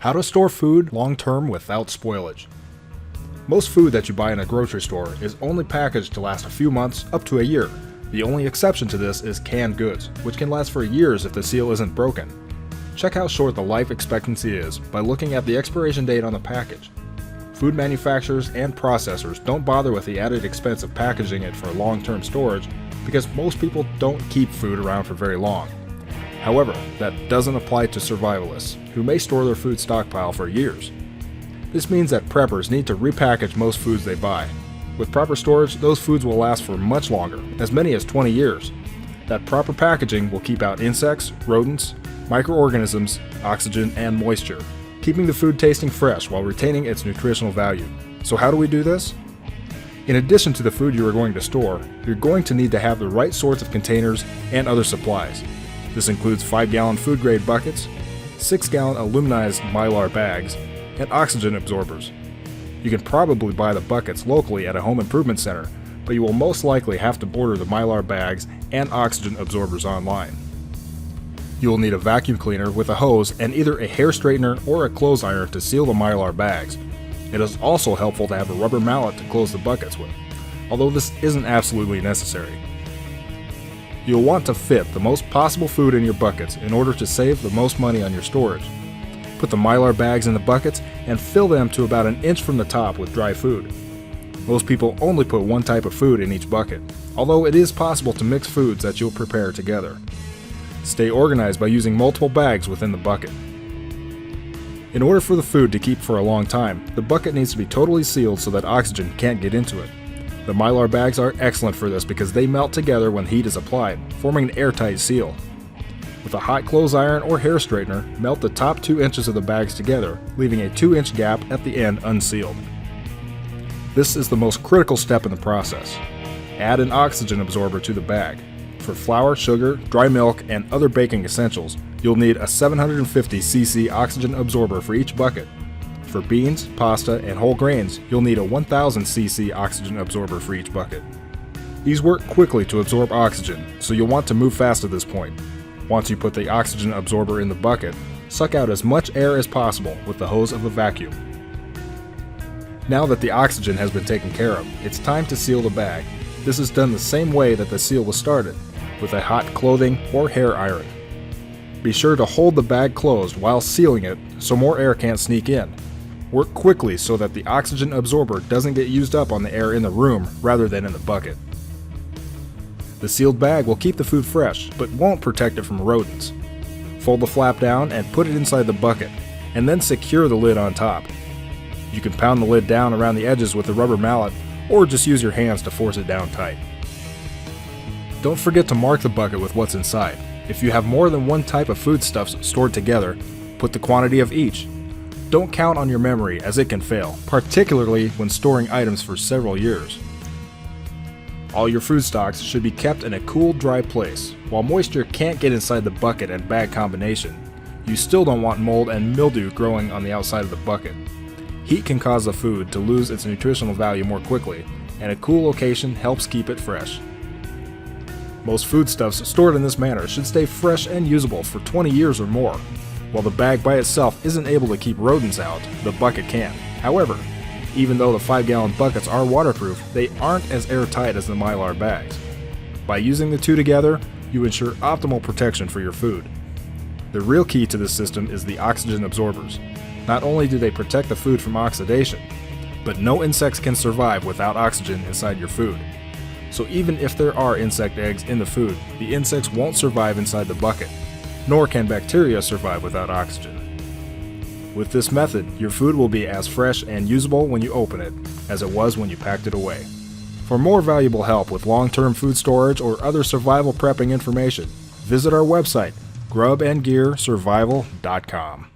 How to store food long-term without spoilage. Most food that you buy in a grocery store is only packaged to last a few months up to a year. The only exception to this is canned goods, which can last for years if the seal isn't broken. Check how short the life expectancy is by looking at the expiration date on the package. Food manufacturers and processors don't bother with the added expense of packaging it for long-term storage because most people don't keep food around for very long. However, that doesn't apply to survivalists, who may store their food stockpile for years. This means that preppers need to repackage most foods they buy. With proper storage, those foods will last for much longer, as many as 20 years. That proper packaging will keep out insects, rodents, microorganisms, oxygen, and moisture, keeping the food tasting fresh while retaining its nutritional value. So how do we do this? In addition to the food you are going to store, you're going to need to have the right sorts of containers and other supplies. This includes 5-gallon food-grade buckets, 6-gallon aluminized mylar bags, and oxygen absorbers. You can probably buy the buckets locally at a home improvement center, but you will most likely have to order the mylar bags and oxygen absorbers online. You will need a vacuum cleaner with a hose and either a hair straightener or a clothes iron to seal the mylar bags. It is also helpful to have a rubber mallet to close the buckets with, although this isn't absolutely necessary. You'll want to fit the most possible food in your buckets in order to save the most money on your storage. Put the mylar bags in the buckets and fill them to about an inch from the top with dry food. Most people only put one type of food in each bucket, although it is possible to mix foods that you'll prepare together. Stay organized by using multiple bags within the bucket. In order for the food to keep for a long time, the bucket needs to be totally sealed so that oxygen can't get into it. The mylar bags are excellent for this because they melt together when heat is applied, forming an airtight seal. With a hot clothes iron or hair straightener, melt the top 2 inches of the bags together, leaving a 2-inch gap at the end unsealed. This is the most critical step in the process. Add an oxygen absorber to the bag. For flour, sugar, dry milk, and other baking essentials, you'll need a 750 cc oxygen absorber for each bucket. For beans, pasta, and whole grains, you'll need a 1000 cc oxygen absorber for each bucket. These work quickly to absorb oxygen, so you'll want to move fast at this point. Once you put the oxygen absorber in the bucket, suck out as much air as possible with the hose of a vacuum. Now that the oxygen has been taken care of, it's time to seal the bag. This is done the same way that the seal was started, with a hot clothing or hair iron. Be sure to hold the bag closed while sealing it so more air can't sneak in. Work quickly so that the oxygen absorber doesn't get used up on the air in the room rather than in the bucket. The sealed bag will keep the food fresh, but won't protect it from rodents. Fold the flap down and put it inside the bucket, and then secure the lid on top. You can pound the lid down around the edges with a rubber mallet, or just use your hands to force it down tight. Don't forget to mark the bucket with what's inside. If you have more than one type of foodstuffs stored together, put the quantity of each. Don't count on your memory as it can fail, particularly when storing items for several years. All your food stocks should be kept in a cool, dry place. While moisture can't get inside the bucket and bag combination, you still don't want mold and mildew growing on the outside of the bucket. Heat can cause the food to lose its nutritional value more quickly, and a cool location helps keep it fresh. Most foodstuffs stored in this manner should stay fresh and usable for 20 years or more. While the bag by itself isn't able to keep rodents out, the bucket can. However, even though the 5-gallon buckets are waterproof, they aren't as airtight as the mylar bags. By using the two together, you ensure optimal protection for your food. The real key to this system is the oxygen absorbers. Not only do they protect the food from oxidation, but no insects can survive without oxygen inside your food. So even if there are insect eggs in the food, the insects won't survive inside the bucket, nor can bacteria survive without oxygen. With this method, your food will be as fresh and usable when you open it as it was when you packed it away. For more valuable help with long-term food storage or other survival prepping information, visit our website, grubandgearsurvival.com.